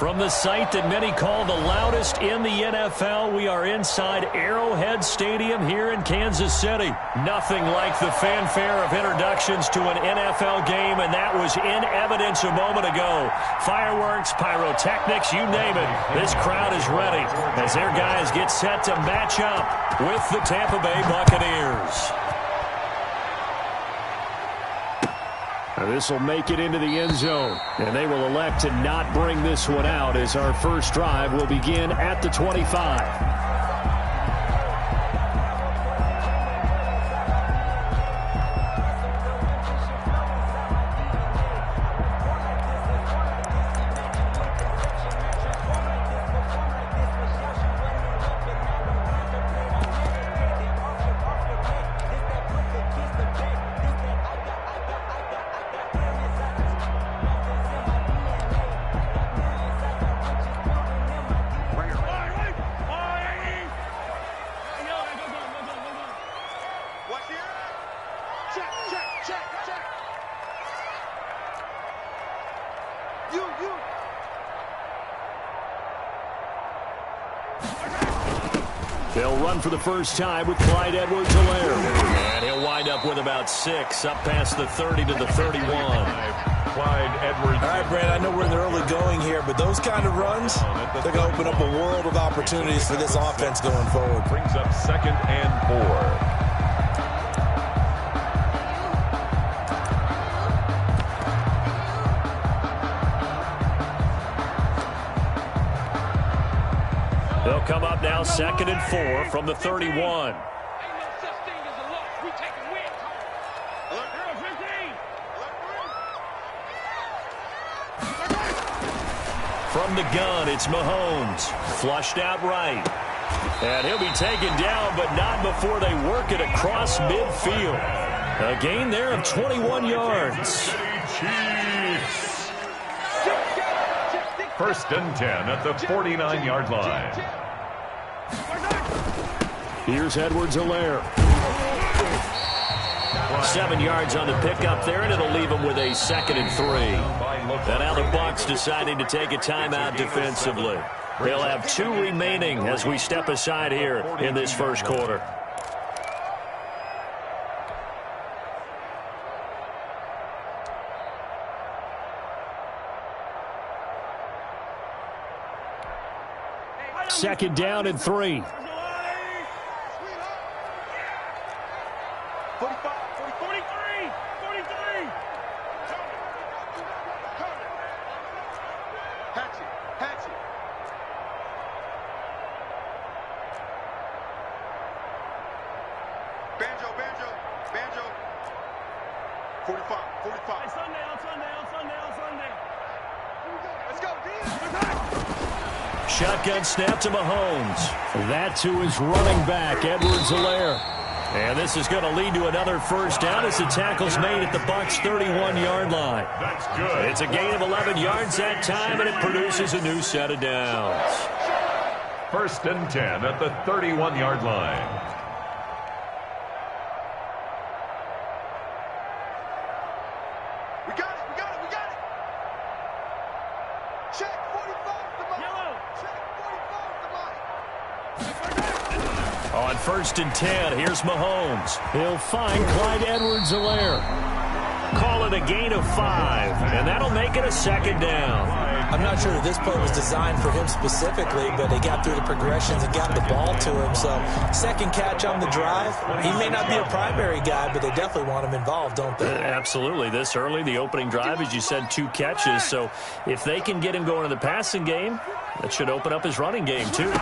From the site that many call the loudest in the NFL, we are inside Arrowhead Stadium here in Kansas City. Nothing like the fanfare of introductions to an NFL game, and that was in evidence a moment ago. Fireworks, pyrotechnics, you name it. This crowd is ready as their guys get set to match up with the Tampa Bay Buccaneers. This will make it into the end zone, and they will elect to not bring this one out as our first drive will begin at the 25. They'll run for the first time with Clyde Edwards-Helaire. And he'll wind up with about 6, up past the 30 to the 31. Clyde Edwards. All right, Brad, I know we're in the early going here, but those kind of runs, they're going to open up a world of opportunities for this offense going forward. Brings up 2nd and 4. They'll come up now 2nd and 4 from the 31. From the gun, it's Mahomes. Flushed out right. And he'll be taken down, but not before they work it across midfield. A gain there of 21 yards. First and 10 at the 49-yard line. Here's Edwards-Helaire. 7 yards on the pickup there, and it'll leave him with a 2nd and 3. And now the Bucs deciding to take a timeout defensively. They'll have 2 remaining as we step aside here in this first quarter. Second down and 3. 45. Hey, Sunday. Let's go, D. Shotgun snap to Mahomes. That to his running back, Edwards-Helaire. And this is going to lead to another first down as the tackle's made at the Bucs' 31-yard line. That's good. It's a gain of 11 yards that time, and it produces a new set of downs. First and 10 at the 31-yard line. On 1st and 10, here's Mahomes. He'll find Clyde Edwards-Helaire. Call it a gain of 5, and that'll make it a 2nd down. I'm not sure that this play was designed for him specifically, but they got through the progressions and got the ball to him. So, 2nd catch on the drive. He may not be a primary guy, but they definitely want him involved, don't they? Absolutely. This early, the opening drive, as you said, 2 catches. So, if they can get him going in the passing game, that should open up his running game, too.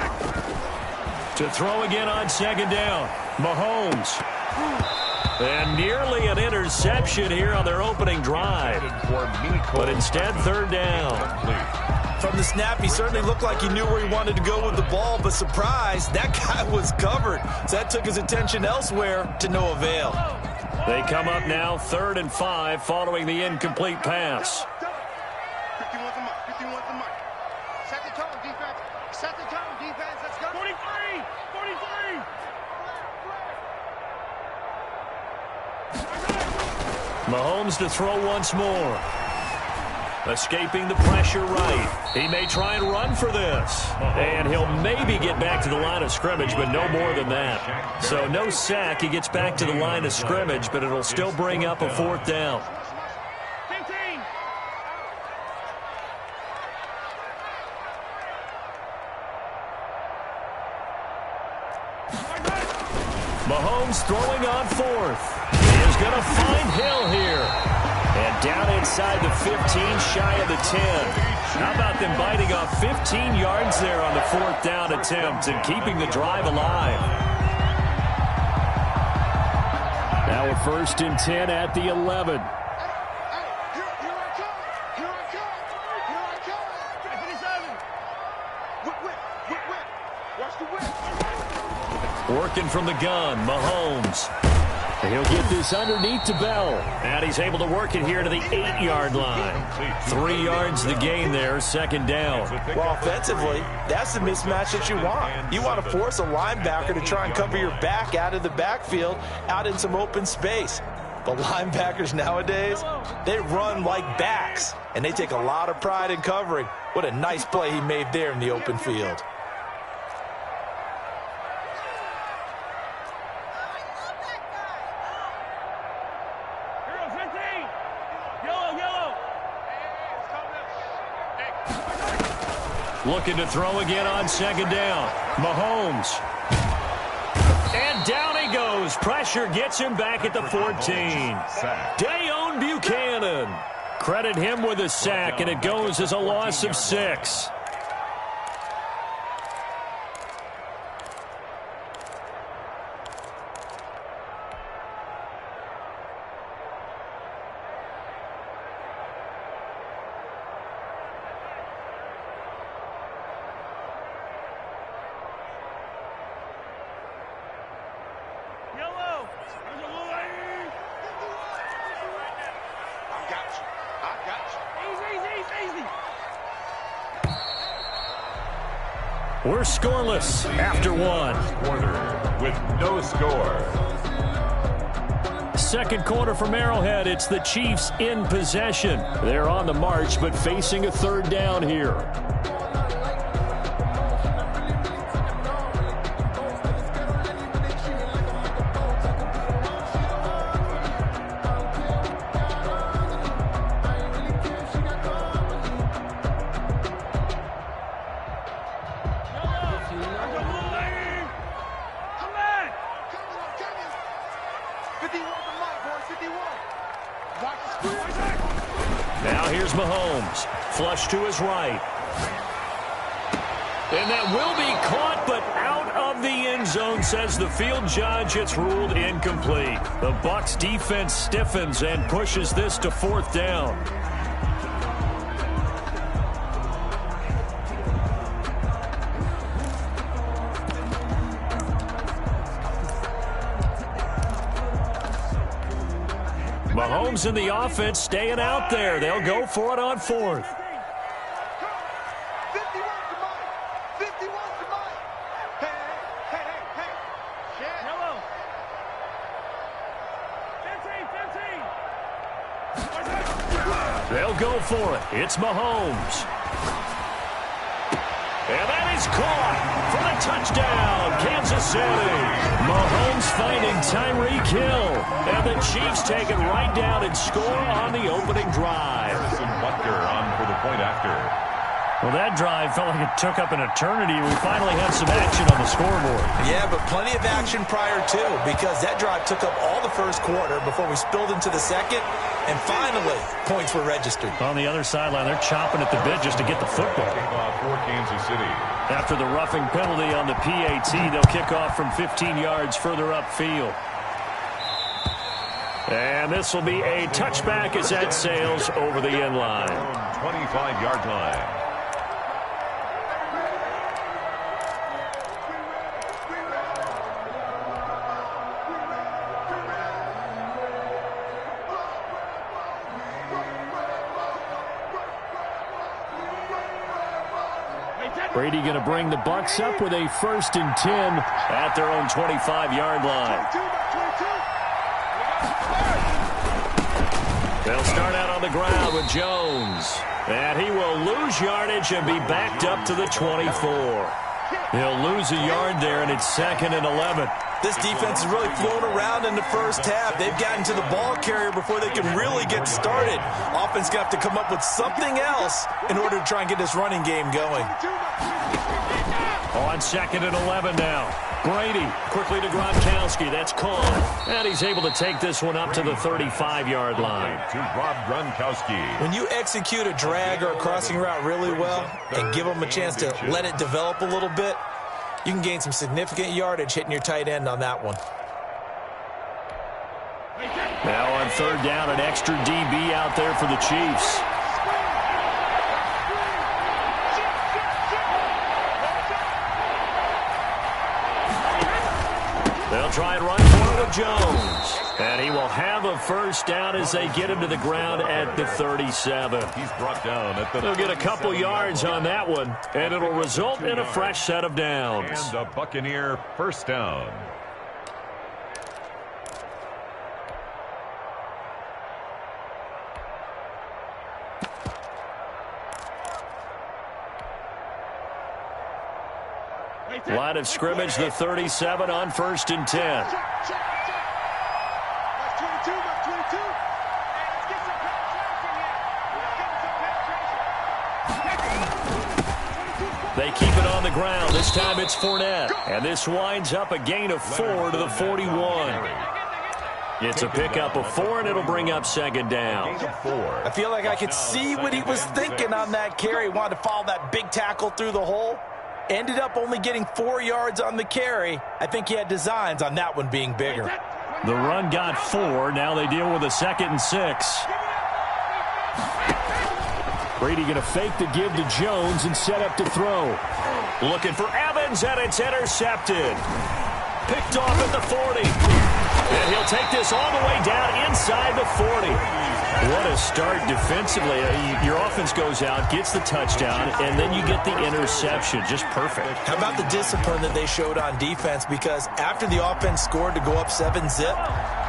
To throw again on 2nd down, Mahomes. And nearly an interception here on their opening drive. But instead, 3rd down. From the snap, he certainly looked like he knew where he wanted to go with the ball, but surprise, that guy was covered. So that took his attention elsewhere to no avail. They come up now 3rd and 5 following the incomplete pass. 51's the mark. 51's the mark. Set the tone, defense. Set the tone, defense. Let's go. 43. Mahomes to throw once more. Escaping the pressure right. He may try and run for this. And he'll maybe get back to the line of scrimmage, but no more than that. So no sack. He gets back to the line of scrimmage, but it'll still bring up a 4th down. Mahomes throwing on 4th. He is going to find Hill here. And down inside the 15, shy of the 10. How about them biting off 15 yards there on the 4th down attempt and keeping the drive alive? Now a 1st and 10 at the 11. Working from the gun, Mahomes. He'll get this underneath to Bell. And he's able to work it here to the 8-yard line. 3 yards the gain there, 2nd down. Well, offensively, that's the mismatch that you want. You want to force a linebacker to try and cover your back out of the backfield, out in some open space. But linebackers nowadays, they run like backs, and they take a lot of pride in covering. What a nice play he made there in the open field. Looking to throw again on 2nd down. Mahomes. And down he goes. Pressure gets him back at the 14. Dayon Buchanan. Credit him with a sack, and it goes as a loss of 6. We're scoreless after 1. Quarter with no score. 2nd quarter from Arrowhead. It's the Chiefs in possession. They're on the march, but facing a 3rd down here. Now here's Mahomes. Flush to his right. And that will be caught, but out of the end zone, says the field judge. It's ruled incomplete. The Bucs defense stiffens and pushes this to 4th down. Mahomes and the offense staying out there. They'll go for it on 4th. 51 to Mike. 51 to Mike. Hey. Shit. Yellow. 15. They'll go for it. It's Mahomes. And that is caught for the touchdown, Kansas City. Mahomes finding Tyreek Hill. And the Chiefs take it right down and score on the opening drive. Butker on for the point after. Well, that drive felt like it took up an eternity. We finally had some action on the scoreboard. Yeah, but plenty of action prior to, because that drive took up all the 1st quarter before we spilled into the 2nd, and finally, points were registered. On the other sideline, they're chomping at the bit just to get the football. For Kansas City. After the roughing penalty on the PAT, they'll kick off from 15 yards further upfield. And this will be a touchback as that sails over the end line. 25-yard line. Brady going to bring the Bucs up with a 1st and 10 at their own 25-yard line. They'll start out on the ground with Jones. And he will lose yardage and be backed up to the 24. He'll lose a yard there, and it's 2nd and 11. This defense is really flown around in the first half. They've gotten to the ball carrier before they can really get started. Offense going to have to come up with something else in order to try and get this running game going. On 2nd and 11 now. Brady quickly to Gronkowski. That's caught. And he's able to take this one up to the 35-yard line. To Rob Gronkowski. When you execute a drag or a crossing route really well and give them a chance to let it develop a little bit, you can gain some significant yardage hitting your tight end on that one. Now on 3rd down, an extra DB out there for the Chiefs. They'll try and run for it with Jones. And he will have a first down as they get him to the ground at the 37. He's brought down at the They'll get a couple yards on that one, and it'll result in a fresh set of downs. And a Buccaneer first down. Line of scrimmage, the 37 on 1st and 10. They keep it on the ground. This time it's Fournette. And this winds up a gain of 4 to the 41. It's a pickup of 4, and it'll bring up 2nd down. I feel like I could see what he was thinking on that carry. Wanted to follow that big tackle through the hole. Ended up only getting 4 yards on the carry. I think he had designs on that one being bigger. The run got 4. Now they deal with a 2nd and 6. Brady going to fake the give to Jones and set up to throw. Looking for Evans, and it's intercepted. Picked off at the 40. And he'll take this all the way down inside the 40. What a start defensively. Your offense goes out, gets the touchdown, and then you get the interception. Just perfect. How about the discipline that they showed on defense? Because after the offense scored to go up 7-zip,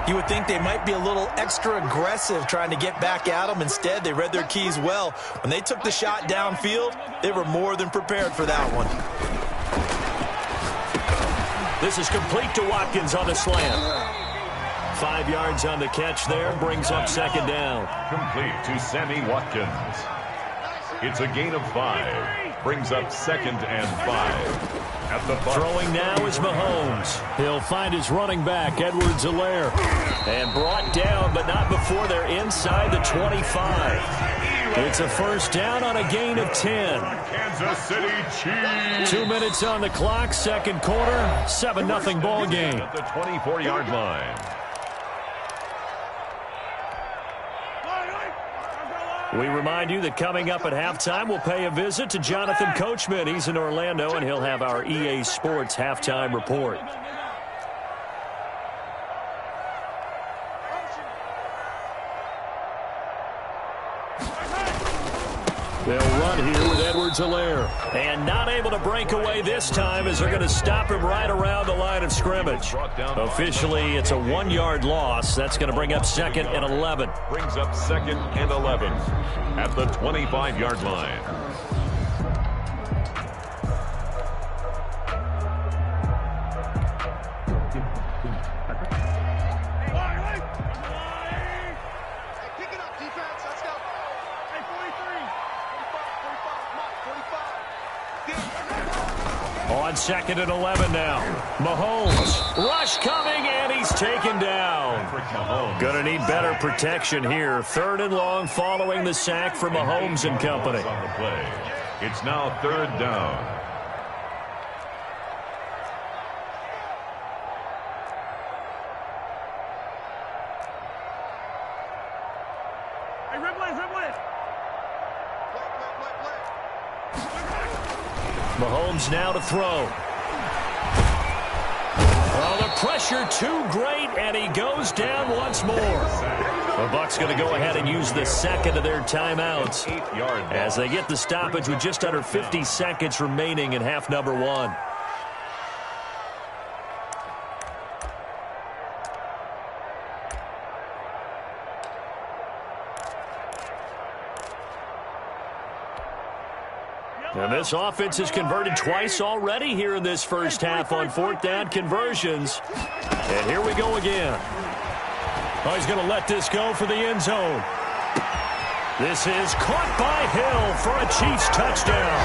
you would think they might be a little extra aggressive trying to get back at them. Instead, they read their keys well. When they took the shot downfield, they were more than prepared for that one. This is complete to Watkins on the slant. 5 yards on the catch there, brings up 2nd down. Complete to Sammy Watkins. It's a gain of 5. Brings up 2nd and 5. At the throwing now is Mahomes. He'll find his running back, Edwards-Helaire. And brought down, but not before they're inside the 25. It's a first down on a gain of 10. Kansas City Chiefs. 2 minutes on the clock, 2nd quarter, 7-0 ball game. At the 24-yard line. We remind you that coming up at halftime, we'll pay a visit to Jonathan Coachman. He's in Orlando, and he'll have our EA Sports halftime report. They'll run here with Edwards-Helaire. And not able to break away this time as they're going to stop him right around the line of scrimmage. Officially, it's a 1-yard loss. That's going to bring up 2nd and 11. Brings up 2nd and 11 at the 25-yard line. On 2nd and 11 now. Mahomes. Rush coming, and he's taken down. Going to need better protection here. 3rd and long following the sack from Mahomes and company. On the play. It's now 3rd down. Mahomes now to throw. Oh, the pressure too great, and he goes down once more. The Bucs going to go ahead and use the 2nd of their timeouts as they get the stoppage with just under 50 seconds remaining in half number 1. And this offense has converted twice already here in this first half on fourth down conversions. And here we go again. Oh, he's going to let this go for the end zone. This is caught by Hill for a Chiefs touchdown.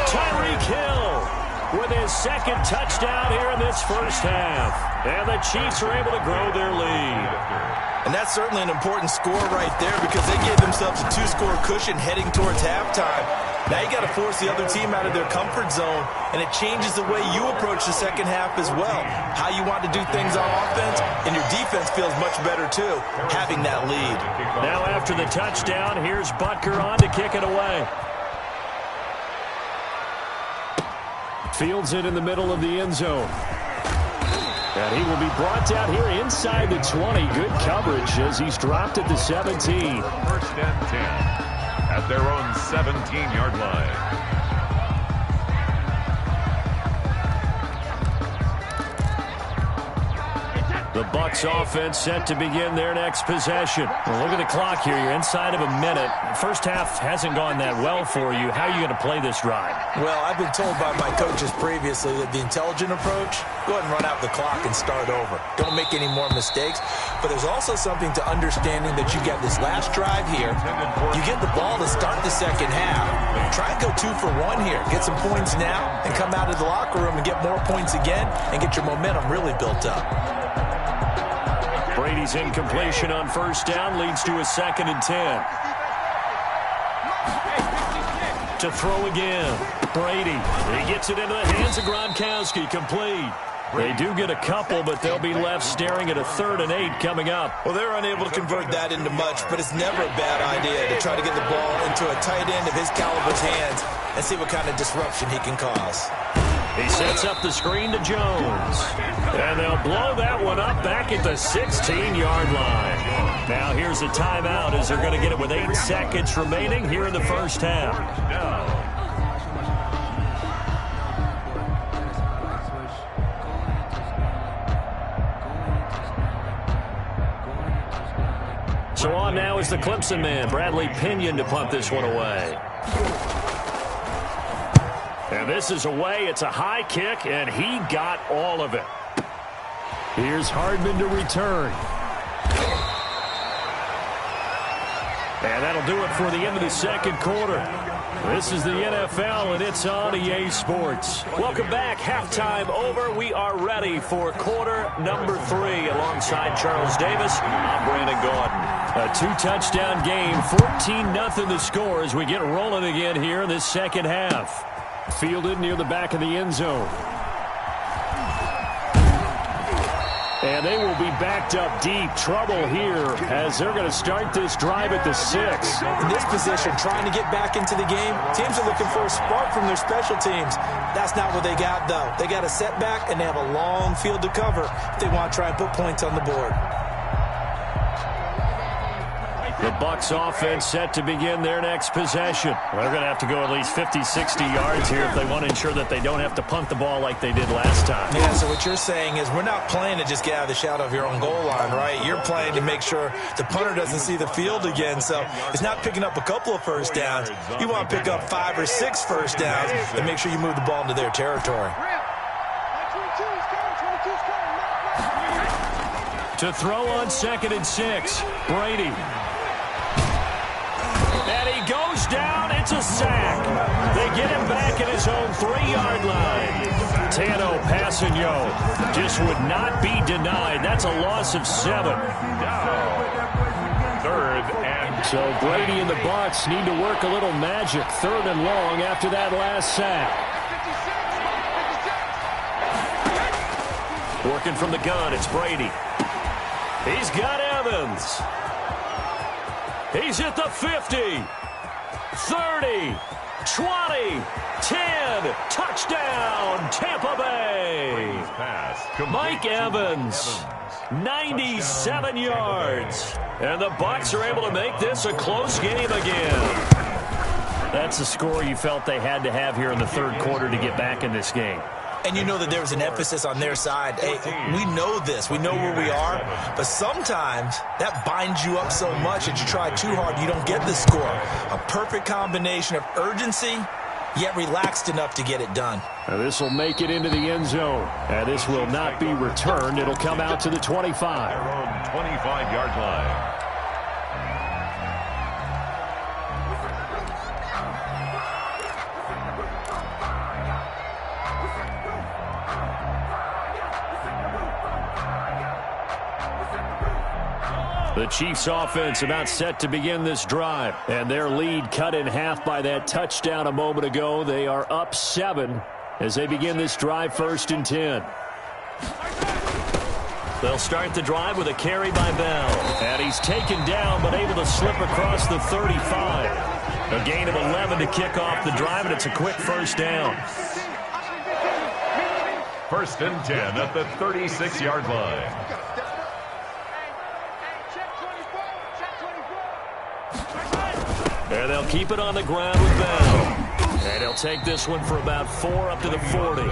Tyreek Hill with his second touchdown here in this first half. And the Chiefs are able to grow their lead. And that's certainly an important score right there because they gave themselves a 2-score cushion heading towards halftime. Now you got to force the other team out of their comfort zone, and it changes the way you approach the second half as well. How you want to do things on offense, and your defense feels much better too, having that lead. Now after the touchdown, here's Butker on to kick it away. Fields it in the middle of the end zone. And he will be brought down here inside the 20. Good coverage as he's dropped at the 17. First and 10 at their own 17-yard line. The Bucs offense set to begin their next possession. Well, look at the clock here. You're inside of a minute. First half hasn't gone that well for you. How are you going to play this drive? Well, I've been told by my coaches previously that the intelligent approach, go ahead and run out the clock and start over. Don't make any more mistakes. But there's also something to understanding that you get this last drive here. You get the ball to start the second half. Try and go 2 for 1 here. Get some points now and come out of the locker room and get more points again and get your momentum really built up. Brady's incompletion on first down leads to a 2nd and 10. To throw again. Brady. He gets it into the hands of Gronkowski. Complete. They do get a couple, but they'll be left staring at a 3rd and 8 coming up. Well, they're unable to convert that into much, but it's never a bad idea to try to get the ball into a tight end of his caliber's hands and see what kind of disruption he can cause. He sets up the screen to Jones. And they'll blow that one up back at the 16-yard line. Now here's a timeout as they're going to get it with 8 seconds remaining here in the first half. So on now is the Clemson man, Bradley Pinion, to punt this one away. And this is away. It's a high kick, and he got all of it. Here's Hardman to return. And that'll do it for the end of the second quarter. This is the NFL, and it's on EA Sports. Welcome back. Halftime over. We are ready for quarter number 3. Alongside Charles Davis, I'm Brandon Gordon. A 2-touchdown game, 14-0 the score as we get rolling again here in this second half. Fielded near the back of the end zone. And they will be backed up deep. Trouble here as they're going to start this drive at the 6. In this position, trying to get back into the game, teams are looking for a spark from their special teams. That's not what they got, though. They got a setback, and they have a long field to cover if they want to try and put points on the board. The Bucs offense set to begin their next possession. Well, they're going to have to go at least 50, 60 yards here if they want to ensure that they don't have to punt the ball like they did last time. Yeah, so what you're saying is we're not playing to just get out of the shadow of your own goal line, right? You're playing to make sure the punter doesn't see the field again. So it's not picking up a couple of first downs. You want to pick up 5 or 6 first downs and make sure you move the ball into their territory. To throw on 2nd and 6, Brady. And he goes down. It's a sack. They get him back at his own 3-yard line. Tano Passanio just would not be denied. That's a loss of 7. Third and so Brady and the Bucs need to work a little magic. 3rd and long after that last sack. Working from the gun, it's Brady. He's got Evans. He's at the 50, 30, 20, 10, touchdown, Tampa Bay. Mike Evans, 97 yards. And the Bucs are able to make this a close game again. That's the score you felt they had to have here in the third quarter to get back in this game. And you know that there's an emphasis on their side. Hey, we know this. We know where we are. But sometimes that binds you up so much that you try too hard, you don't get the score. A perfect combination of urgency, yet relaxed enough to get it done. Now this will make it into the end zone. And this will not be returned. It'll come out to the 25. Their own 25-yard line. The Chiefs offense about set to begin this drive, and their lead cut in half by that touchdown a moment ago. They are up 7 as they begin this drive, 1st and 10. They'll start the drive with a carry by Bell, and he's taken down but able to slip across the 35. A gain of 11 to kick off the drive, and it's a quick 1st down. 1st and 10 at the 36-yard line. And they'll keep it on the ground with Bell. And he'll take this one for about 4 up to the 40.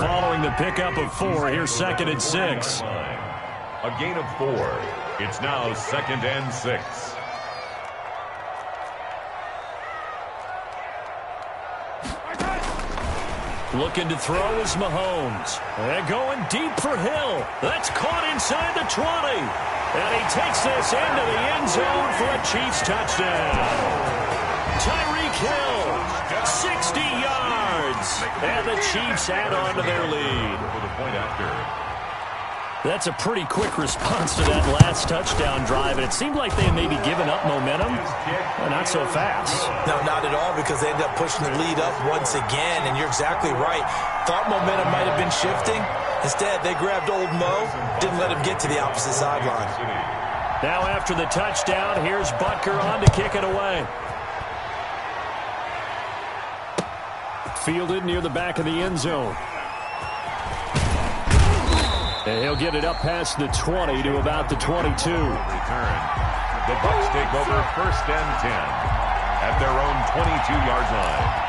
Following the pickup of 4, here's 2nd and 6. A gain of 4. It's now 2nd and 6. Looking to throw is Mahomes. And going deep for Hill. That's caught inside the 20. And he takes this into the end zone for a Chiefs touchdown. Tyreek Hill, 60 yards. And the Chiefs add on to their lead. That's a pretty quick response to that last touchdown drive. And it seemed like they had maybe given up momentum. Well, not so fast. No, not at all, because they ended up pushing the lead up once again. And you're exactly right. Thought momentum might have been shifting. Instead, they grabbed old Mo, didn't let him get to the opposite sideline. Now after the touchdown, here's Butker on to kick it away. Fielded near the back of the end zone. And he'll get it up past the 20 to about the 22. Return. The Bucs take over 1st and 10 at their own 22-yard line.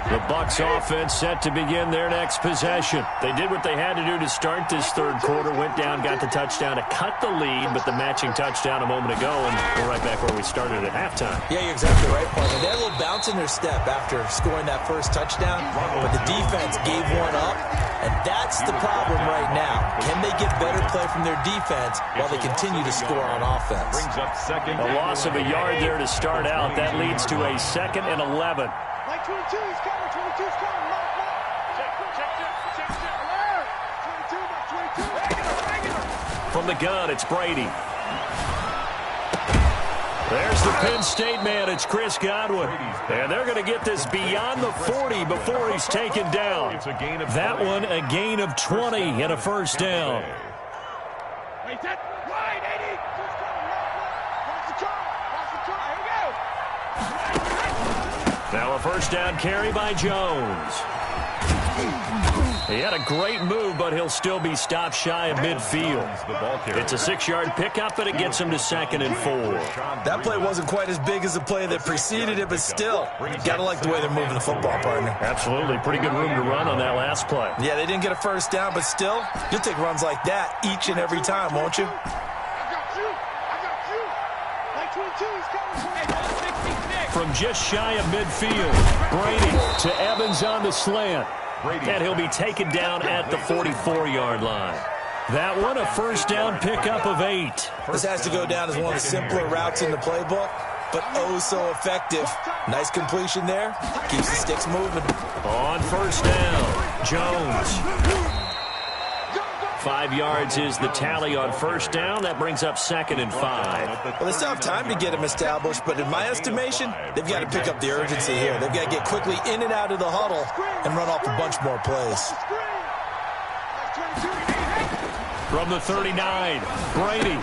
The Bucs offense set to begin their next possession. They did what they had to do to start this 3rd quarter. Went down, got the touchdown to cut the lead, but the matching touchdown a moment ago, and we're right back where we started at halftime. Yeah, you're exactly right, partner. They had a little bounce in their step after scoring that first touchdown, but the defense gave one up, and that's the problem right now. Can they get better play from their defense while they continue to score on offense? A loss of a yard there to start out. That leads to a 2nd and 11. Like 22, he's coming, 22's coming, mark. Check. 22. From the gun, it's Brady. There's the Penn State man. It's Chris Godwin. And they're going to get this beyond the 40 before he's taken down. That one, a gain of 20 and a 1st down. Wait, that wide, 80. Just coming, mark. Watch the try. Here we go. Now a 1st down carry by Jones. He had a great move, but he'll still be stopped shy of midfield. It's a 6-yard pickup, and it gets him to 2nd and 4. That play wasn't quite as big as the play that preceded it, but still, gotta like the way they're moving the football, partner. Absolutely. Pretty good room to run on that last play. Yeah, they didn't get a 1st down, but still, you'll take runs like that each and every time, won't you? I got you. Like 22, he's coming. From just shy of midfield, Brady to Evans on the slant. And he'll be taken down at the 44-yard line. That one, a 1st down pickup of 8. This has to go down as one of the simpler routes in the playbook, but oh so effective. Nice completion there. Keeps the sticks moving. On 1st down, Jones. 5 yards is the tally on 1st down. That brings up 2nd and 5. Well, they still have time to get him established, but in my estimation, they've got to pick up the urgency here. They've got to get quickly in and out of the huddle and run off a bunch more plays. From the 39, Brady.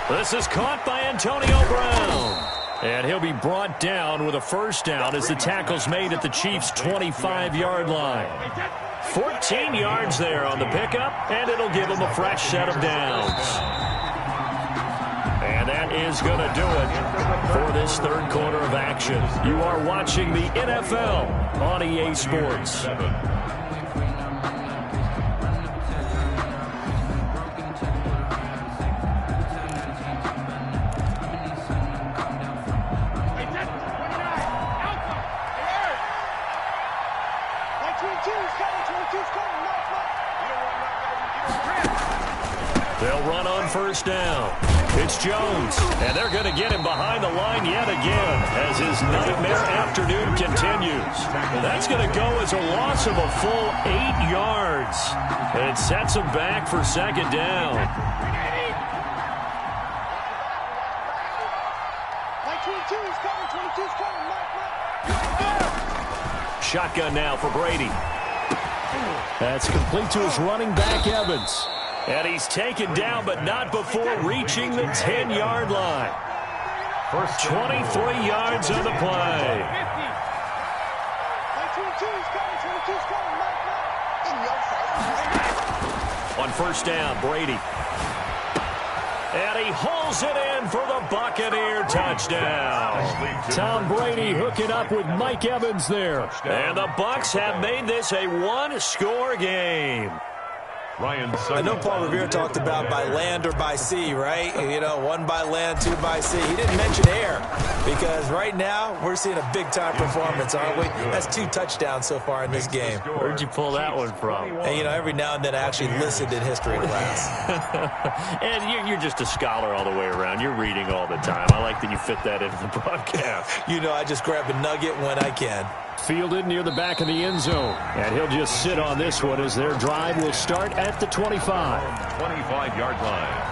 This is caught by Antonio Brown. And he'll be brought down with a 1st down as the tackle's made at the Chiefs' 25-yard line. 14 yards there on the pickup, and it'll give them a fresh set of downs. And that is going to do it for this third quarter of action. You are watching the NFL on EA Sports. They'll run on first down. It's Jones, and they're going to get him behind the line yet again as his nightmare afternoon continues. That's going to go as a loss of a full 8 yards. And it sets him back for second down. Shotgun now for Brady. That's complete to his running back, Evans. And he's taken down, but not before reaching the 10-yard line. 23 yards on the play. On first down, Brady. And he hauls it in for the Buccaneer touchdown. Tom Brady hooking up with Mike Evans there. And the Bucs have made this a one-score game. I know Paul Revere talked about by land or by sea, right? You know, one by land, two by sea. He didn't mention air because right now we're seeing a big-time performance, aren't we? That's 2 touchdowns so far in this game. Where'd you pull that one from? And, you know, every now and then I actually listened in history class. And you're just a scholar all the way around. You're reading all the time. I like that you fit that into the broadcast. You know, I just grab a nugget when I can. Fielded near the back of the end zone. And he'll just sit on this one as their drive will start at the 25. 25-yard line.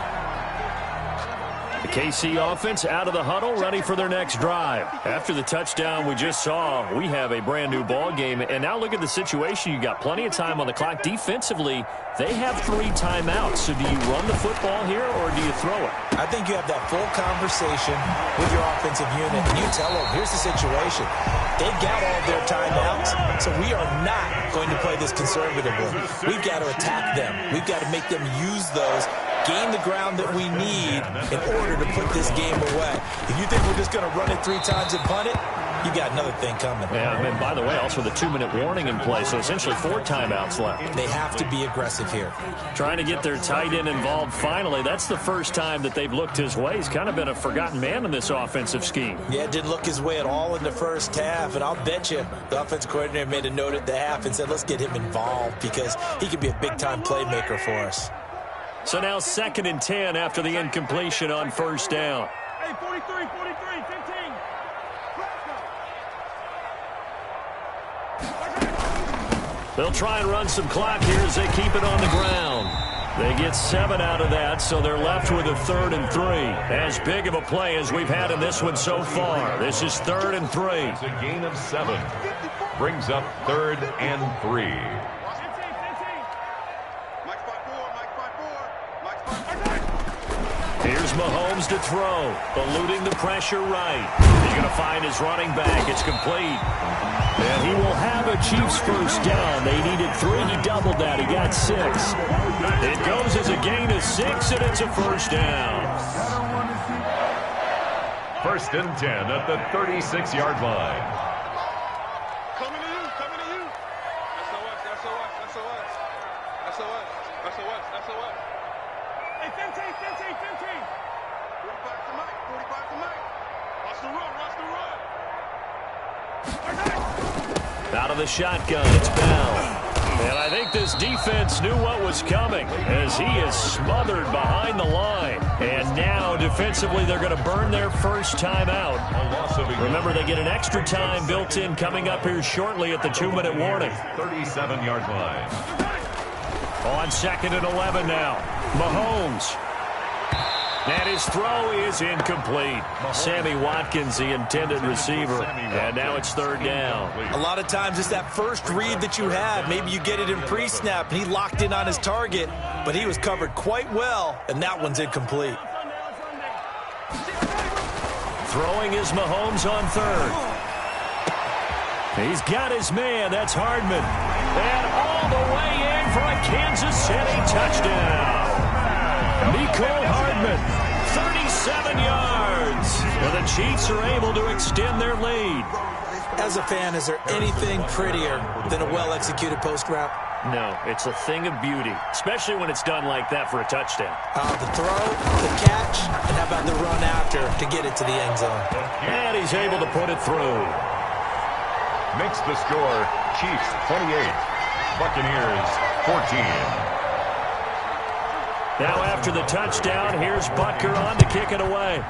The KC offense out of the huddle, ready for their next drive. After the touchdown we just saw, we have a brand-new ball game. And now look at the situation. You got plenty of time on the clock. Defensively, they have 3 timeouts. So do you run the football here or do you throw it? I think you have that full conversation with your offensive unit. And you tell them, here's the situation. They've got all their timeouts, so we are not going to play this conservatively. We've got to attack them. We've got to make them use those, gain the ground that we need in order to put this game away. If you think we're just going to run it 3 times and punt it, you got another thing coming. Yeah, and by the way, also the 2-minute warning in play, so essentially 4 timeouts left. They have to be aggressive here. Trying to get their tight end involved finally. That's the first time that they've looked his way. He's kind of been a forgotten man in this offensive scheme. Yeah, it didn't look his way at all in the first half, and I'll bet you the offensive coordinator made a note at the half and said, let's get him involved because he could be a big-time playmaker for us. So now 2nd and 10 after the incompletion on first down. Hey, 43, 15. They'll try and run some clock here as they keep it on the ground. They get 7 out of that, so they're left with a 3rd and 3. As big of a play as we've had in this one so far. This is 3rd and 3. It's a gain of 7. Brings up 3rd and 3. Here's Mahomes to throw, eluding the pressure right. He's going to find his running back. It's complete. And he will have a Chiefs first down. They needed 3. He doubled that. He got 6. It goes as a gain of 6, and it's a first down. 1st and 10 at the 36-yard line. Coming to you. SOS. Hey, 15. 45 to Mike. Watch the run. Out of the shotgun, it's Bell. And I think this defense knew what was coming as he is smothered behind the line. And now, defensively, they're going to burn their first timeout. Remember, they get an extra time built in coming up here shortly at the 2-minute warning. 37-yard line. On 2nd and 11 now. Mahomes. And his throw is incomplete. Sammy Watkins, the intended receiver. And now it's 3rd down. A lot of times it's that first read that you have. Maybe you get it in pre-snap, and he locked in on his target, but he was covered quite well, and that one's incomplete. Throwing is Mahomes on 3rd. He's got his man. That's Hardman. And all the way in for a Kansas City touchdown. Mecole Hardman, 7 yards. And the Chiefs are able to extend their lead. As a fan, is there anything prettier than a well-executed post route? No, it's a thing of beauty, especially when it's done like that for a touchdown. The throw, the catch, and how about the run after to get it to the end zone? And he's able to put it through. Makes the score Chiefs 28, Buccaneers 14. Now after the touchdown, here's Butker on to kick it away.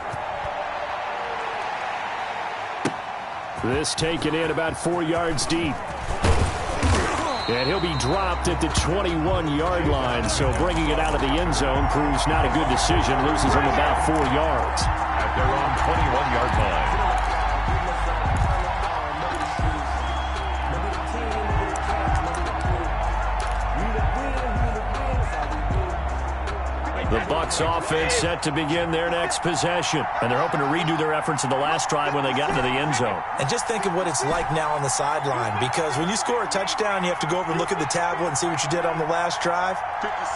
This taken in about 4 yards deep. And he'll be dropped at the 21-yard line, so bringing it out of the end zone proves not a good decision. Loses him about 4 yards. At their own 21-yard line. The Bucs offense set to begin their next possession. And they're hoping to redo their efforts in the last drive when they got into the end zone. And just think of what it's like now on the sideline, because when you score a touchdown, you have to go over and look at the tablet and see what you did on the last drive.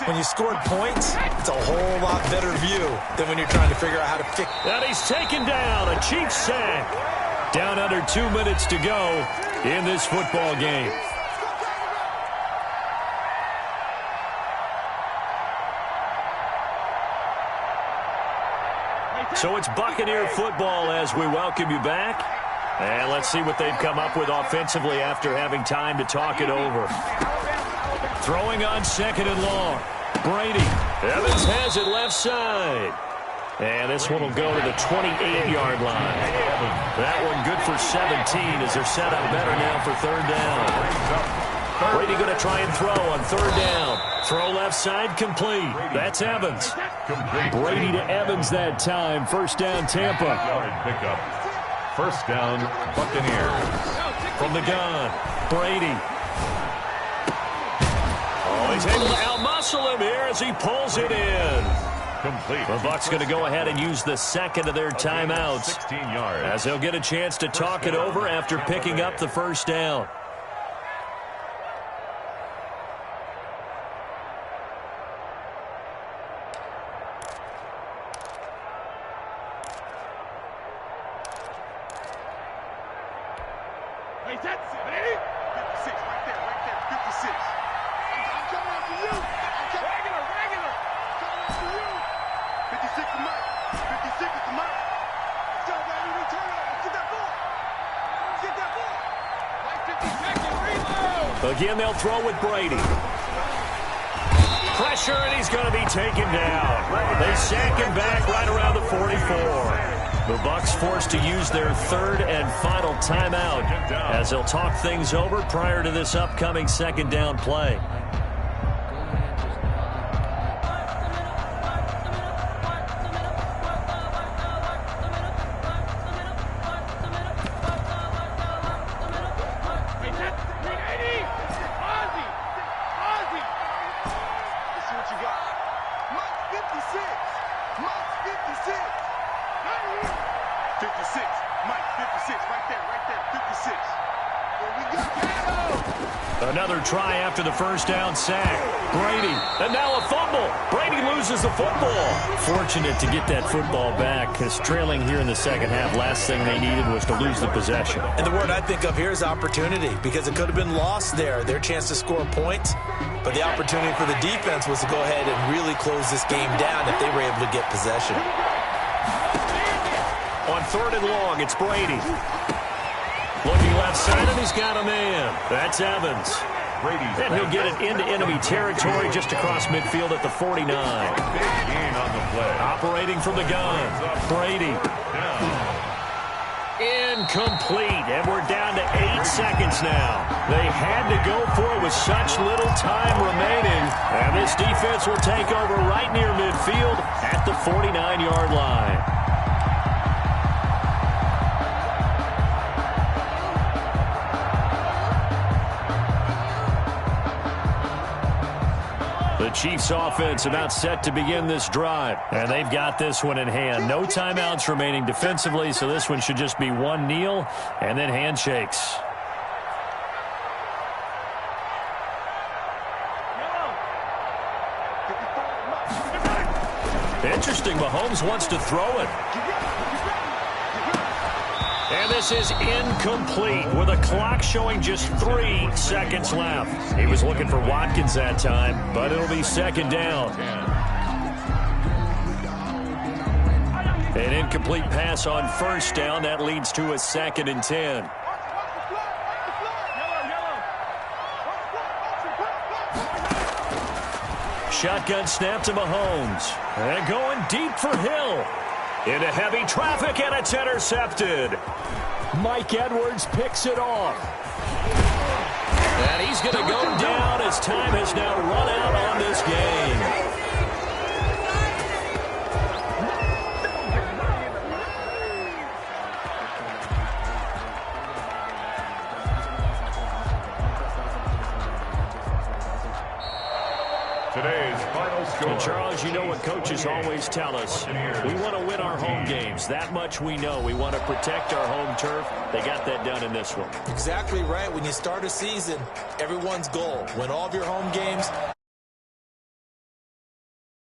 When you scored points, it's a whole lot better view than when you're trying to figure out how to fix. And he's taken down, a Chiefs sack. Down under 2 minutes to go in this football game. So it's Buccaneer football as we welcome you back. And let's see what they've come up with offensively after having time to talk it over. Throwing on 2nd and long. Brady. Evans has it left side. And this one will go to the 28-yard line. That one good for 17 as they're set up better now for 3rd down. Brady going to try and throw on 3rd down. Throw left side complete. That's Evans. Brady to Evans that time. 1st down Tampa. Pickup. 1st down Buccaneers. From the gun, Brady. Oh, he's able to outmuscle him here as he pulls it in. Complete. The Bucs going to go ahead and use the 2nd of their timeouts 16 yards. as they'll get a chance to talk it over after picking up the 1st down. Hey, that's it. 56, right there, 56. I'm coming after you. Regular. Coming after you. 56 to Mike. 56 is to Mike. Let's go, baby. Return it. Let's get that ball. Like 50 seconds, reload. Again, they'll throw with Brady. Pressure, and he's going to be taken down. They sack him back right around the 44. The Bucs forced to use their 3rd and final timeout as they'll talk things over prior to this upcoming 2nd down play. Another try after the 1st down sack. Brady, and now a fumble. Brady loses the football. Fortunate to get that football back because trailing here in the 2nd half, last thing they needed was to lose the possession. And the word I think of here is opportunity, because it could have been lost there, their chance to score points. But the opportunity for the defense was to go ahead and really close this game down if they were able to get possession. On 3rd and long, it's Brady. Looking left side, and he's got a man. That's Evans. And he'll get it into enemy territory just across midfield at the 49. Big gain on the play. Operating from the gun, Brady. Incomplete, and we're down to 8 seconds now. They had to go for it with such little time remaining, and this defense will take over right near midfield at the 49-yard line. The Chiefs offense about set to begin this drive, and they've got this one in hand. No timeouts remaining defensively, so this one should just be one kneel and then handshakes. interesting. Mahomes wants to throw it. And this is incomplete with a clock showing just 3 seconds left. He was looking for Watkins that time, but it'll be second down. An incomplete pass on first down. That leads to a 2nd and 10. Shotgun snap to Mahomes. And going deep for Hill. Into heavy traffic, and it's intercepted. Mike Edwards picks it off. And he's going to go down as time has now run out on this game. Today's final score. And Charles, you know what coaches always tell us. We want to win our home games. That much we know. We want to protect our home turf. They got that done in this one. Exactly right. When you start a season, everyone's goal, win all of your home games